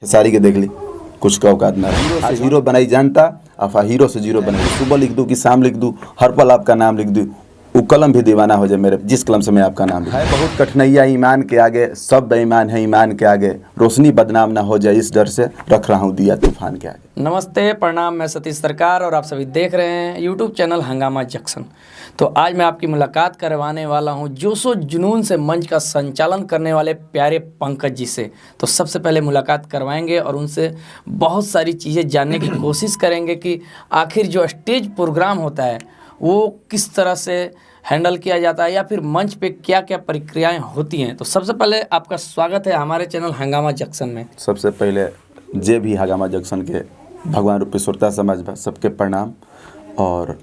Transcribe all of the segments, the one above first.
सारी के देख ली कुछ का औकात ना हीरो से हीरो बनाई जानता अफा हीरो से जीरो बनाई। सुबह लिख दूं कि शाम लिख दूं, हर पल आपका नाम लिख दूं, वो कलम भी दीवाना हो जाए मेरे जिस कलम से मैं आपका नाम है। बहुत कठिनाइयाँ ईमान के आगे, सब बेईमान है ईमान के आगे, रोशनी बदनाम ना हो जाए इस डर से रख रहा हूँ दिया तूफान के आगे। नमस्ते, प्रणाम। मैं सतीश सरकार और आप सभी देख रहे हैं यूट्यूब चैनल हंगामा जंक्शन। तो आज मैं आपकी मुलाकात करवाने वाला हूं जोशो जुनून से मंच का संचालन करने वाले प्यारे पंकज जी से। तो सबसे पहले मुलाकात करवाएंगे और उनसे बहुत सारी चीज़ें जानने की कोशिश करेंगे कि आखिर जो स्टेज प्रोग्राम होता है वो किस तरह से हैंडल किया जाता है या फिर मंच पे क्या क्या प्रक्रियाएँ होती हैं। तो सबसे पहले आपका स्वागत है हमारे चैनल हंगामा जंक्शन में। सबसे पहले जे भी हंगामा जंक्शन के भगवान रूपी सुरता समाज सबके प्रणाम। और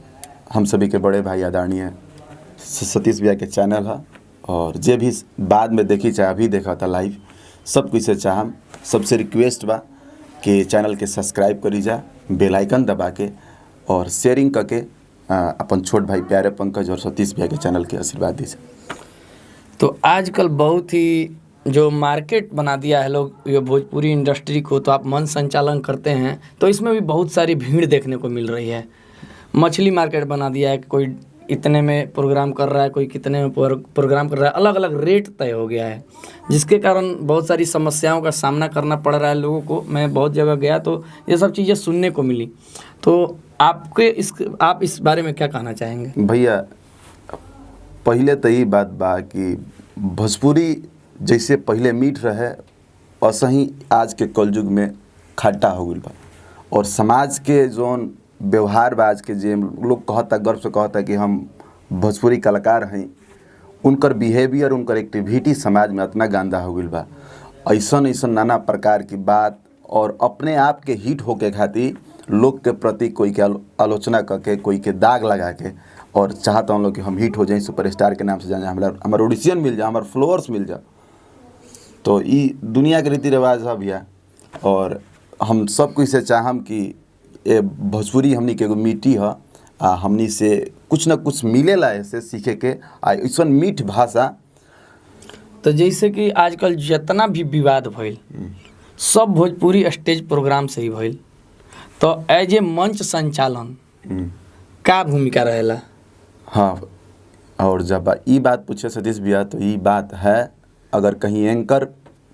हम सभी के बड़े भाई आदरणीय सतीश भैया के चैनल है, और जे भी बाद में देखी चाहे अभी देखा था लाइव, सब कुछ से चाहम सबसे रिक्वेस्ट बा कि चैनल के सब्सक्राइब करी जा, बेल आइकन दबा के और शेयरिंग करके अपन छोट भाई प्यारे पंकज और सतीश भैया के चैनल के आशीर्वाद दीजिए। तो आजकल बहुत ही जो मार्केट बना दिया है लोग ये भोजपुरी इंडस्ट्री को, तो आप मंच संचालन करते हैं तो इसमें भी बहुत सारी भीड़ देखने को मिल रही है। मछली मार्केट बना दिया है, कोई इतने में प्रोग्राम कर रहा है, कोई कितने में प्रोग्राम कर रहा है, अलग अलग रेट तय हो गया है, जिसके कारण बहुत सारी समस्याओं का सामना करना पड़ रहा है लोगों को। मैं बहुत जगह गया तो ये सब चीज़ें सुनने को मिली। तो आप इस बारे में क्या कहना चाहेंगे? भैया पहले तो यही बात बा कि भोजपुरी जैसे पहले मीठ रहे वैसा ही आज के कलयुग में खट्टा हो गई बा। और समाज के जोन व्यवहार बा आज के जे लोग कहता, गर्व से कहता कि हम भोजपुरी कलाकार हैं, उनकर बिहेवियर, उनकर एक्टिविटी समाज में इतना गंदा हो गई बा। ऐसा ऐसा नाना प्रकार की बात और अपने आप के हिट होके खातिर लोग के प्रति कोई के आलोचना करके, कोई के दाग लगा के और चाहता हूँ लोग कि हम हिट हो जाए, सुपरस्टार के नाम से जाए, हमारा ऑडिशन मिल जाए, हमारे फॉलोअर्स मिल जाए। तो ये दुनिया के रीति रिवाज है भैया। और हम सब कुछ से चाहम कि ये भोजपुरी हमनी के एगो मिट्टी है, हमनी से कुछ न कुछ मिलेला ऐसे सीखे के ऐसा मीठ भाषा। तो जैसे कि आजकल जितना भी विवाद भइल सब भोजपुरी स्टेज प्रोग्राम से ही भइल, तो एज ए मंच संचालन का भूमिका रहेला? हाँ, और जब ये बात पूछे सतीश भैया तो ये बात है, अगर कहीं एंकर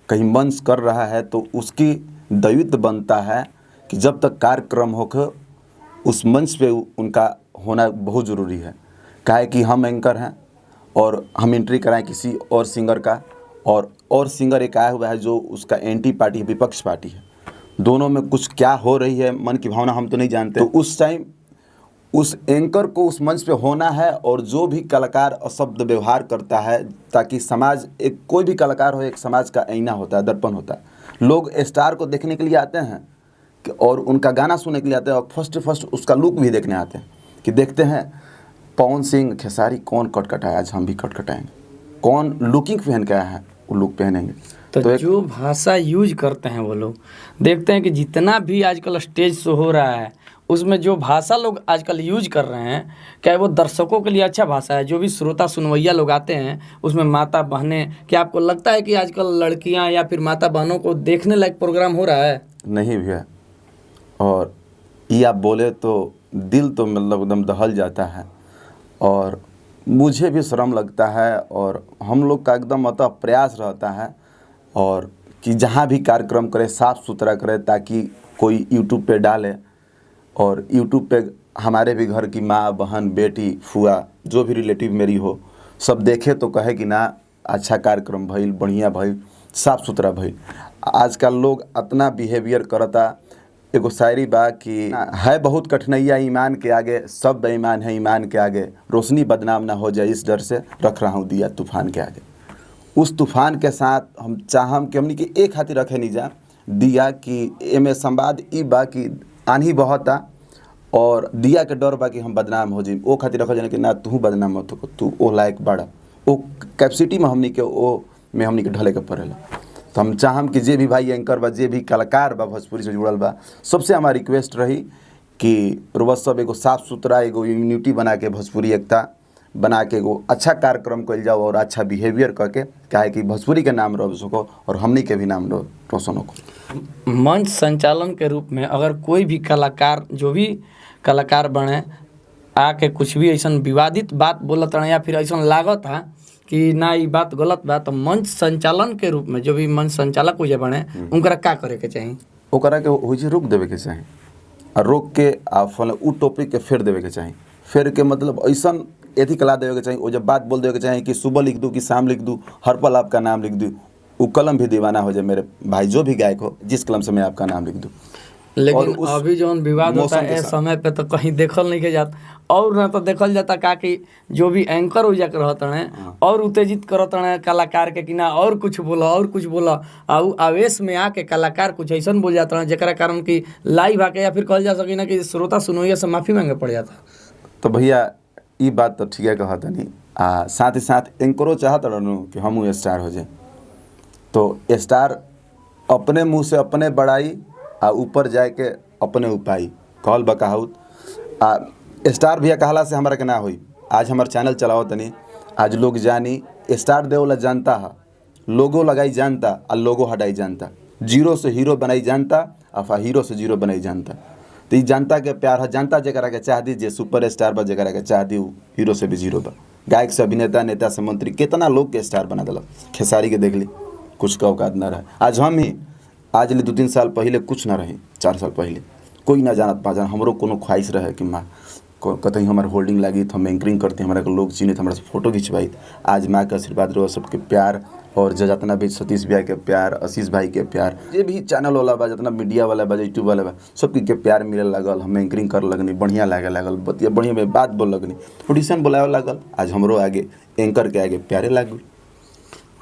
कहीं मंच कर रहा है तो उसकी दायित्व बनता है कि जब तक कार्यक्रम होकर उस मंच पे उनका होना बहुत ज़रूरी है। काहे कि हम एंकर हैं और हम एंट्री कराएं किसी और सिंगर का, और सिंगर एक आया हुआ है जो उसका एंटी पार्टी है, विपक्ष पार्टी है। दोनों में कुछ क्या हो रही है मन की भावना हम तो नहीं जानते। तो उस टाइम उस एंकर को उस मंच पे होना है, और जो भी कलाकार अशब्द व्यवहार करता है, ताकि समाज, एक कोई भी कलाकार हो एक समाज का आईना होता है, दर्पण होता है। लोग स्टार को देखने के लिए आते हैं और उनका गाना सुनने के लिए आते हैं, और फर्स्ट उसका लुक भी देखने आते हैं कि देखते हैं पवन सिंह खेसारी कौन कटकटाया, आज हम भी कटकटाएंगे, कौन लुकिंग पहन के आया है वो लुक पहनेंगे। तो जो भाषा यूज करते हैं वो लोग देखते हैं कि जितना भी आजकल स्टेज शो हो रहा है उसमें जो भाषा लोग आजकल यूज कर रहे हैं, क्या वो दर्शकों के लिए अच्छा भाषा है? जो भी श्रोता सुनवैया लोग आते हैं उसमें माता बहनें, क्या आपको लगता है कि आजकल लड़कियां या फिर माता बहनों को देखने लायक प्रोग्राम हो रहा है? नहीं भैया, और ये आप बोले तो दिल तो मतलब एकदम दहल जाता है, और मुझे भी शर्म लगता है, और हम लोग का एकदम अतः प्रयास रहता है और कि जहाँ भी कार्यक्रम करे साफ़ सुथरा करे, ताकि कोई यूट्यूब पे डाले और यूट्यूब पे हमारे भी घर की माँ, बहन, बेटी, फुआ, जो भी रिलेटिव मेरी हो, सब देखे तो कहे कि ना अच्छा कार्यक्रम भइल, बढ़िया भइल, साफ़ सुथरा भइल। आजकल लोग इतना बिहेवियर करता। एगो शायरी बा कि है बहुत कठिनाइयाँ ईमान के आगे, सब बेईमान है ईमान के आगे, रोशनी बदनाम ना हो जाए इस डर से रख रहा हूँ दिया तूफान के आगे। उस तूफान के साथ हम चाहम कि हमनी के एक हाथी रखे नहीं जा दिया, कि एमे संवाद ई बा कि आंधी बहता और दिया के डर बा कि हम बदनाम हो जाए, ओ खातिर रखल जाने कि ना तू बदनाम मत हो, तू ओ लायक बड़ा, ओ कैपेसिटी में हमनी के ढले के पड़ेला। तो हम चाहम कि जे भी भाई एंकर बा, जे भी कलाकार बा भोजपुरी से जुड़ल बा, सबसे हमारी रिक्वेस्ट रही कि रोज सब एगो साफ़ सुथरा एगो यूनिटी बना के भोजपुरी एकता बना के एगो अच्छा कार्यक्रम कल जाओ और अच्छा बिहेवियर करके, काहे कि भोजपुरी के नाम रह सको और हमनी के भी नाम रोशन हो। मंच संचालन के रूप में अगर कोई भी कलाकार, जो भी कलाकार बने, आके कुछ भी ऐसा विवादित बात बोलत रहे या फिर ऐसा लागत है कि ना ये बात गलत बा, तो मंच संचालन के रूप में जो भी मंच संचालक हो बने उनकरा का करे के चाहिए? ओकरा के हो रोक देवे के चाही, और रोक के आ फल उ टॉपिक के फेर देवे के चाही। फेर के मतलब ऐसा एथी कला देवे के चाही, वो जब बात बोल देवे के चाही कि सुबह लिख दूँ कि शाम लिख दूँ, हर पल आपका नाम लिख दूँ, वो कलम भी दीवाना हो जाए मेरे भाई, जो भी गायक हो जिस कलम से मैं आपका नाम लिख दूँ। लेकिन अभी जो विवाद होता है इस समय पे तो कहीं देखल नहीं के जाता, और ना तो देखल जाता का कि जो भी एंकर हो जाकर रहते हैं और उत्तेजित करत हैं कलाकार के कि ना और कुछ बोला और कुछ बोला, और आवेश में आके कलाकार कुछ ऐसा बोल जाता है जरा कारण कि लाइव आके या फिर कहल जा सके ना कि श्रोता सुनोइया से माफ़ी मांगे पड़ जाता। तो भैया ये बात तो ठीक है कहत नहीं, साथ ही साथ एंकरो चाहत रहूँ कि हम स्टार हो जाए, तो स्टार अपने मुँह से अपने बड़ाई आ ऊपर जाए के अपने उपाय कहल बकाहुत। स्टार भैया कहला से हमारा के ना होई। आज हमार चैनल चलाओ तनी, आज लोग जानी स्टार देवला जानता है, लोगो लगाई जानता और लोगो हटाई जानता, जीरो से हीरो बनाई जानता और हीरो से जीरो बनाई जानता। तो ये जनता के प्यार है, जनता जरा के चाह दी जे सुपर स्टार बा, जरा के चाह दी हीरो से भी जीरो बा। गायक से अभिनेता, नेता से मंत्री, कितना लोग के स्टार बना दिलक। खेसारी के देख ली, कुछ का औकात ना रहा। आज हम ही आज ले 2-3 साल पहले कुछ ना रही, 4 साल पहले कोई ना जानत पा जान। हमरो कोनो ख्वाहिश रहे कि माँ कतई हमारे होल्डिंग लगी तो हम एंकरिंग करते, हमारा के लोग चिन्हित, हमारा फोटो खिंचवाई। आज माँ के आशीर्वाद रहो, सबके प्यार, और जितना भी सतीश भैया के प्यार, आशीष भाई के प्यार, ये भी चैनल वाला बा, जितना मीडिया वाला बा, यूट्यूब वाला बा, सबके के प्यार मिले लगल। हम एंकरिंग कर लगनी, बढ़िया लागे लागल, बतिया बढ़िया में बात बोल लगनी, ऑडिशन बुलावे लागल। आज हमरो आगे एंकर के आगे प्यारे लागल।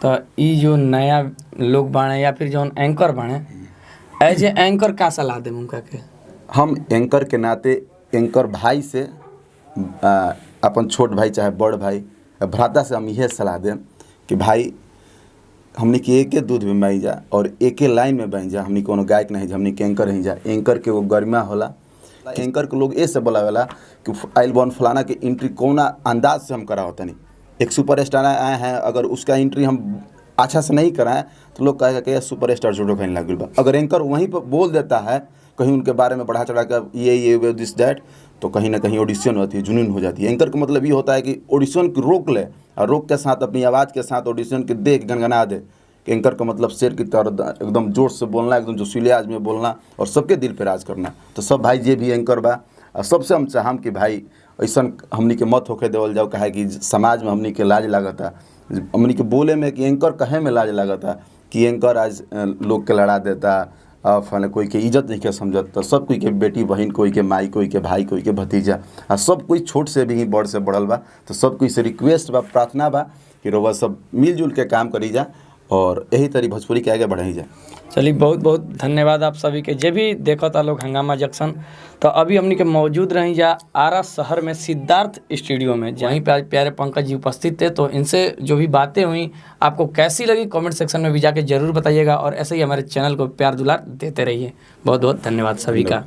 तो ये जो नया लोग बाणे या फिर जो एंकर बाणे, एज ए एंकर का सलाह दे उनका के? हम एंकर के नाते एंकर भाई से, अपन छोट भाई चाहे बड़ भाई भ्राता से हम यह सलाह दें कि भाई हमने के एक दूध में बन जा और एक लाइन में बन जा। हमने कोनो गायक नहीं जा, हमने के एंकर नहीं जा। एंकर के वो गरिमा होला। एंकर के लोग ऐसे बोलावेला कि आइल बन फलाना के एंट्री कौना अंदाज से हम करा होता नहीं। एक सुपरस्टार आए हैं, अगर उसका एंट्री हम अच्छा से नहीं कराएं तो लोग कहेगा कि सुपरस्टार जोड़ो कहीं लग गया। अगर एंकर वहीं पर बोल देता है, कहीं उनके बारे में बढ़ा चढ़ा कर ये दिस दैट, तो कहीं ना कहीं ऑडिशन होती है, जुनून हो जाती है। एंकर का मतलब ये होता है कि ऑडिशन को रोक ले और रोक के साथ अपनी आवाज़ के साथ ऑडिशन के देख गनगना दे। एंकर का मतलब शेर की तरह एकदम जोर से बोलना, एकदम जोशीले आज में बोलना और सबके दिल पे राज करना। तो सब भाई जे भी एंकर बा, सबसे हम चाहम कि भाई ऐसा हमनी के मत होके देवल जाओ, कहे कि समाज में हमनी के लाज लागता, हमनी के बोले में कि एंकर कहे में लाज लागता कि एंकर आज लोग के लड़ा देता, फल कोई के इज्जत नहीं के समझत। तो सब कोई के बेटी बहन, कोई के माई, कोई के भाई, कोई के भतीजा, आ सब कोई छोट से भी बड़ से बढ़ल बा। तो सब कोई से रिक्वेस्ट बा, प्रार्थना बा कि रोवा सब मिलजुल के काम करी जा और यही तरी भोजपुरी के आगे बढ़ाई जाए। चलिए, बहुत बहुत धन्यवाद आप सभी के जे भी देखा था लोग हंगामा जंक्शन। तो अभी हमने के मौजूद रही जा आरा शहर में सिद्धार्थ स्टूडियो में, जहीं पे आज प्यारे पंकज जी उपस्थित थे। तो इनसे जो भी बातें हुई आपको कैसी लगी कमेंट सेक्शन में भी जाके ज़रूर बताइएगा, और ऐसे ही हमारे चैनल को प्यार दुलार देते रहिए। बहुत बहुत धन्यवाद सभी का।